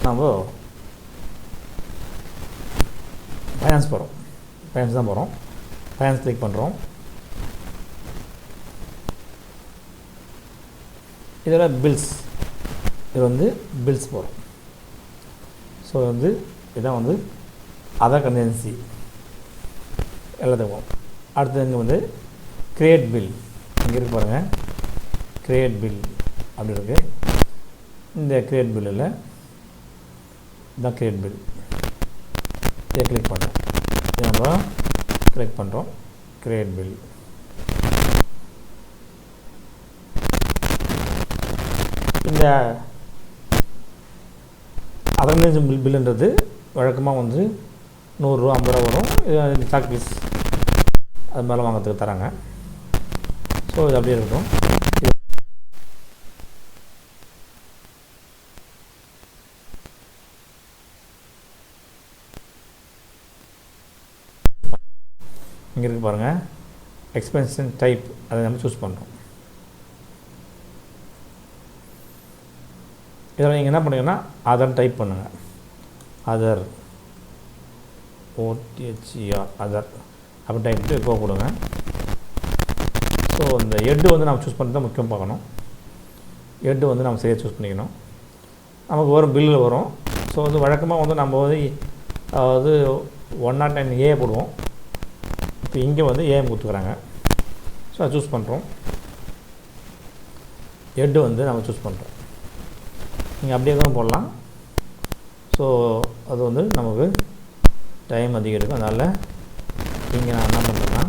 நம்ம ஃபைனான்ஸ் போகிறோம். ஃபைனான்ஸ் தான் போகிறோம். ஃபைனான்ஸ் கிளிக் பண்ணுறோம். இதில் பில்ஸ், இது வந்து பில்ஸ் போகிறோம். ஸோ வந்து இதான் வந்து அதர் கண்டென்சி எல்லாத்துக்கும். அடுத்தது இங்கே வந்து கிரியேட் பில், இங்கே இருக்கு பாருங்கள், கிரியேட் பில் அப்படி இருக்குது. இந்த கிரியேட் பில்லில் இதான் கிரியேட் பில், இதை கிளிக் பண்ணுறோம். இதை நம்ம கிளிக் பண்ணுறோம். கிரியேட் பில், இந்த அதர் பில்லுன்றது வழக்கமாக வந்து 100 ரூபா 50 ரூபா வரும். இது ஸ்டாக் பீஸ் அது மேலே வாங்கிறதுக்கு தராங்க. ஸோ இது அப்படியே இருக்கும். இங்கே இருக்குது பாருங்கள், எக்ஸ்பென்ஷன் டைப், அதை நம்ம சூஸ் பண்ணுறோம். இதில் நீங்கள் என்ன பண்ணுங்கன்னா அதர் டைப் பண்ணுங்கள். அதர் OTHER அதர் அப்படி டைப் இப்போ கொடுங்க. ஸோ இந்த ஹெட்டு வந்து நம்ம சூஸ் பண்ணுறது தான் முக்கியம் பார்க்கணும். ஹெட்டு வந்து நம்ம சரியாக சூஸ் பண்ணிக்கணும். நமக்கு வரும் பில்லில் வரும். ஸோ வந்து வழக்கமாக வந்து நம்ம வந்து அதாவது 109A போடுவோம். இப்போ இங்கே வந்து ஏஎம் கொடுத்துக்குறாங்க. ஸோ அதை சூஸ் பண்ணுறோம். ஹெட்டு வந்து நம்ம சூஸ் பண்ணுறோம். நீங்கள் அப்படியே தான் போடலாம். ஸோ அது வந்து நமக்கு டைம் அதிகம் இருக்கும். அதனால் இங்கே நான் என்ன பண்ணுறேன்னா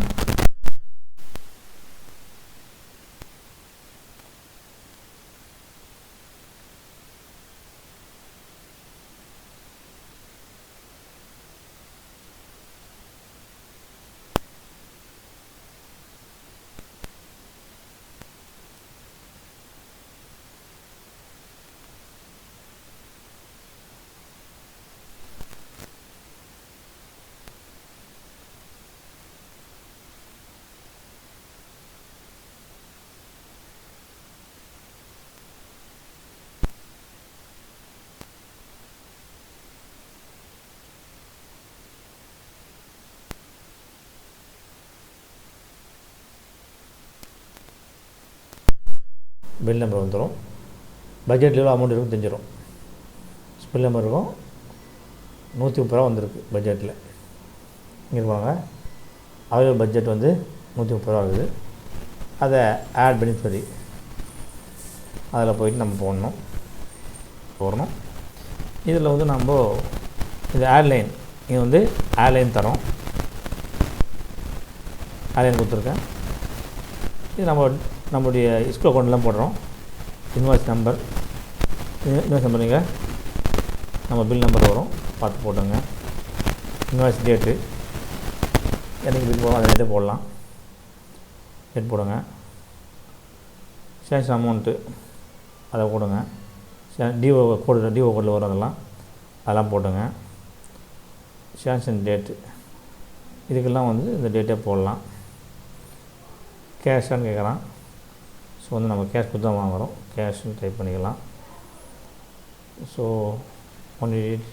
பில் நம்பர் வந்துடும். பட்ஜெட்டில் எவ்வளோ அமௌண்ட் இருக்கும் தெரிஞ்சிடும். பில் நம்பர் இருக்கும். 130 ரூபா வந்திருக்கு பட்ஜெட்டில். இங்கே இருப்பாங்க அவைலபிள் பட்ஜெட் வந்து 130 ரூபா ஆகுது. அதை ஆட் பெனிஃபிஷரி அதில் போயிட்டு நம்ம போடணும். இதில் வந்து நம்ம இது ஆட்லைன், இங்கே வந்து ஆட்லைன் தரோம். ஆட்லைன் கொடுத்துருக்கேன். இது நம்மளுடைய இஸ்கோ அக்கௌண்ட்லாம் போடுறோம். இன்வாய்ஸ் நம்பர் நீங்கள் நம்ம பில் நம்பர் வரும், பார்த்து போட்டுங்க. இன்வாய்ஸ் டேட்டு என்றைக்கு பில் போகும் அதை டேட்டே போடலாம். டேட் போடுங்க. சேங்ஷன் அமௌண்ட்டு அதை போடுங்க. டிஓ கோடில் வரும், அதெல்லாம் போட்டுங்க. சேங்ஷன் டேட்டு இதுக்கெல்லாம் வந்து இந்த டேட்டே போடலாம். கேஷான்னு கேட்குறான். ஸோ வந்து நம்ம கேஷ் கொடுத்து தான் வாங்குகிறோம். கேஷ்னு டைப் பண்ணிக்கலாம். ஸோ 188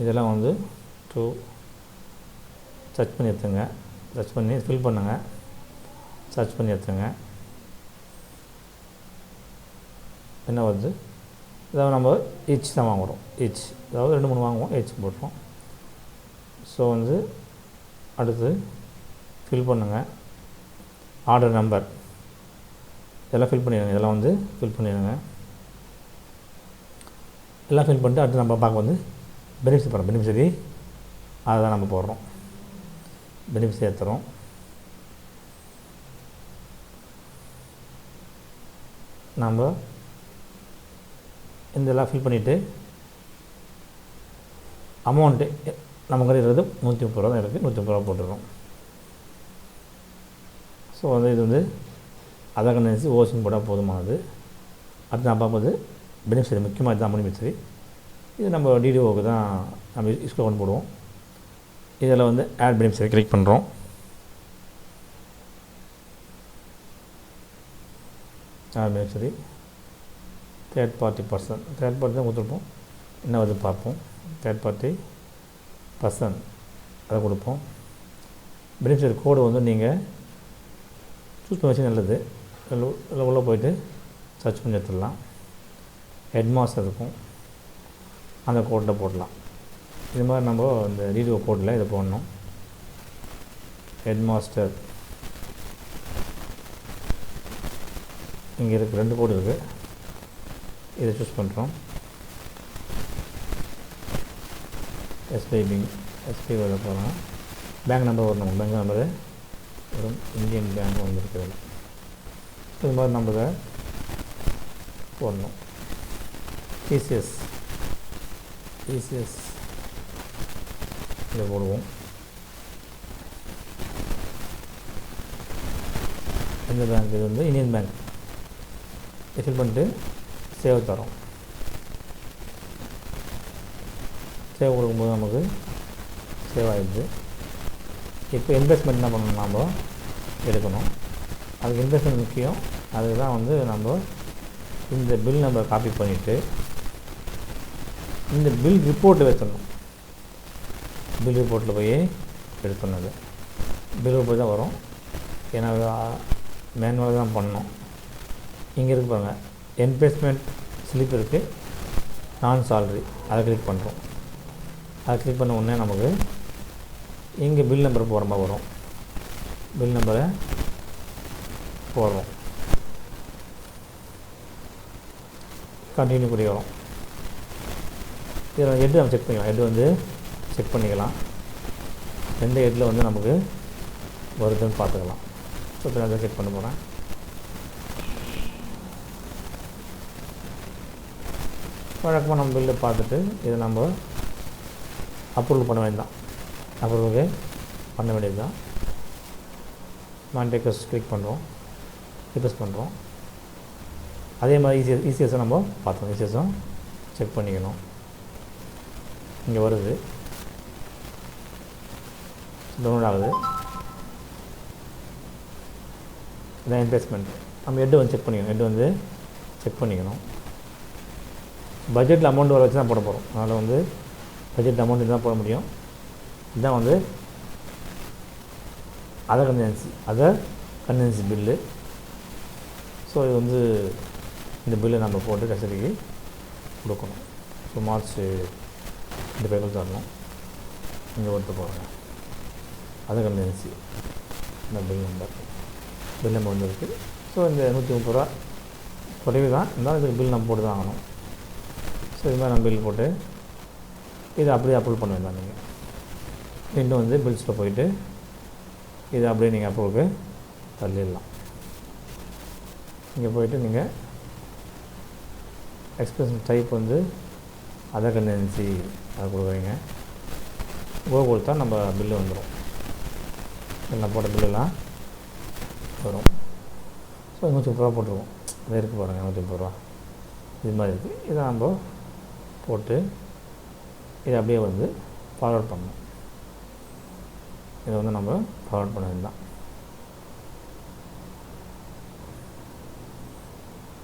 இதெல்லாம் வந்து சர்ச் பண்ணி எடுத்துங்க. சர்ச் பண்ணி ஃபில் பண்ணுங்கள். சர்ச் பண்ணி எடுத்துங்க. என்ன வருது? இதாவது நம்ம ஈச் தான் வாங்குகிறோம். ஈச் அதாவது 2-3 வாங்குவோம். ஈச் போட்டுருவோம். ஸோ வந்து அடுத்து ஃபில் பண்ணுங்கள். ஆர்டர் நம்பர் இதெல்லாம் ஃபில் பண்ணிடுங்க. இதெல்லாம் வந்து ஃபில் பண்ணிடுங்க. எல்லாம் ஃபில் பண்ணிட்டு அடுத்து நம்ம பார்க்க வந்து பெனிஃபிட் போடுறோம். பெனிஃபிஷரி அதை தான் நம்ம போடுறோம். பெனிஃபிட் ஏற்றுறோம். நம்ம இதெல்லாம் ஃபில் பண்ணிவிட்டு அமௌண்ட்டு நமக்கு இருக்கிறது 130 ரூபா தான் இருக்குது. 130 ரூபா போட்டுடுறோம். ஸோ வந்து இது வந்து அதர் கண்டென்சி ஓசின் போட்டால் போதுமானது. அடுத்து நான் பார்ப்பது பெனிஃபிஷரி, முக்கியமாக இதுதான் பெனிஃபிஷரி. இது நம்ம டிடிஓவுக்கு தான் நம்ம இஸ்கோ அக்கௌண்ட் போடுவோம். இதில் வந்து ஆட் பெனிஃபிஷரி கிளிக் பண்ணுறோம். ஆட் பெனிஃபிஷரி தேர்ட் பார்ட்டி தான் கொடுத்துருப்போம். என்ன வருது பார்ப்போம். தேர்ட் பார்ட்டி பர்சன் அதை கொடுப்போம். பெனிஃபிஷரி கோடு வந்து நீங்கள் சூஸ் பண்ணி வச்சு நல்லது. இதில் உள்ளே போய்ட்டு சர்ச் பண்ணி எடுத்துடலாம். ஹெட் மாஸ்டர் இருக்கும், அந்த கோட்டில் போடலாம். இது மாதிரி நம்ம இந்த ரீடியோ கோட்டில் இதை போடணும். ஹெட் மாஸ்டர் இங்கே இருக்குது, 2 கோடு இருக்குது. இதை சூஸ் பண்ணுறோம். எஸ்பிஐ வர போகிறோம். பேங்க் நம்பர் வரணும். பேங்க் நம்பரு வரும். இந்தியன் பேங்க் வந்துருக்குது. இது மாதிரி நம்ம இதை போடணும். டிசிஎஸ் இதை போடுவோம். எந்த பேங்க்? இது வந்து இந்தியன் பேங்க். ஃபில் பண்ணிட்டு சேவ் தரோம். சேவ் கொடுக்கும்போது நமக்கு சேவ் ஆகிடுது. இப்போ இன்வெஸ்ட்மெண்ட் என்ன பண்ணணும், நம்ம எடுக்கணும். அதுக்கு இன்வெஸ்ட்மெண்ட் முக்கியம். அதுக்கு தான் வந்து நம்ம இந்த பில் நம்பரை காப்பி பண்ணிவிட்டு இந்த பில் ரிப்போர்ட்டில் வச்சிடணும். பில் ரிப்போர்ட்டில் போய் எடுத்துனது பில் ரிப்போர்ட் தான் வரும். ஏன்னா மேனுவலாக தான் பண்ணணும். இங்கே இருக்கு பாருங்கள், இன்வெஸ்ட்மெண்ட் ஸ்லிப் இருக்குது, நான் சாலரி. அதை கிளிக் பண்ணுறோம். அதை கிளிக் பண்ண உடனே நமக்கு இங்கே பில் நம்பர் போகிற மாதிரி வரும். பில் நம்பரை போடுறோம். கண்டினியூ பண்ணி வரும். இதில் ஹெட்டு நம்ம செக் பண்ணிக்கலாம். ஹெட்டு வந்து செக் பண்ணிக்கலாம். எந்த ஹெட்டில் வந்து நமக்கு வருதுன்னு பார்த்துக்கலாம். ஸோ இப்போ நான் செக் பண்ண போகிறேன். வழக்கமாக நம்ம பில்லை பார்த்துட்டு இதை நம்ம அப்ரூவல் பண்ண வேண்டாம். அப்ரூவலுக்கு பண்ண வேண்டியது தான். மானிட்டேக்கர்ஸ் கிளிக் பண்ணுறோம், ரிக்வெஸ்ட் பண்ணுறோம். அதே மாதிரி இசிஎஸ்ஸை நம்ம பார்த்தோம். இசிஎஸ்ஸும் செக் பண்ணிக்கணும். இங்கே வருது, டவுன்லோட் ஆகுது. இதான் இன்வெஸ்ட்மெண்ட். நம்ம ஹெட்டு வந்து செக் பண்ணிக்கணும். ஹெட்டு வந்து செக் பண்ணிக்கணும். பட்ஜெட்டில் அமௌண்ட் வர வச்சு தான் போட போகிறோம். அதனால் வந்து பட்ஜெட் அமௌண்ட் இதுதான் போட முடியும். இதுதான் வந்து அதர் கன்வீனியன்சி பில்லு. ஸோ இது வந்து இந்த பில்லை நம்ம போட்டு கஸ்டடிக்கு கொடுக்கணும். ஸோ மார்ச் 25 தரணும். இங்கே ஒருத்தர் போடுங்க. அதர் கன்வீனியன்சி இந்த பில் நம்பர் வந்துருக்கு. ஸோ இந்த 130 ரூபா குறைவு தான் இருந்தாலும் இதுக்கு பில் நம்ம போட்டு தான் ஆகணும். ஸோ இது மாதிரி நம்ம பில் போட்டு இதை அப்படியே அப்ரூவல் பண்ண வேண்டாம். நீங்கள் இன்னும் வந்து பில்ஸில் போயிட்டு இதை அப்படியே நீங்கள் அப்ரூவலுக்கு தள்ளிடலாம். இங்கே போயிட்டு நீங்கள் எக்ஸ்பிரஷன் டைப் வந்து அதர் கன்வீனியன்சி அதை கொடுக்குறீங்க. கொடுத்தா நம்ம பில்லு வந்துடும். எல்லாம் போட்ட பில்லுலாம் வரும். ஸோ 130 ரூபா போட்டுருவோம். அது இருக்குது பாருங்கள், 130 ரூபா இது மாதிரி இருக்குது. இதை நம்ம போட்டு இதை அப்படியே வந்து ஃபார்வர்ட் பண்ணணும். இதை வந்து நம்ம ஃபார்வர்ட் பண்ண வேண்டாம்.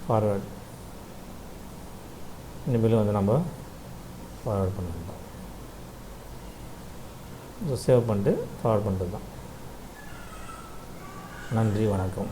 ஃபார்வர்ட் இந்த பில்லு வந்து நம்ம ஃபார்வர்ட் பண்ண வேண்டாம். ஸோ சேவ் பண்ணிட்டு ஃபார்வர்ட் பண்ணுறது தான். நன்றி, வணக்கம்.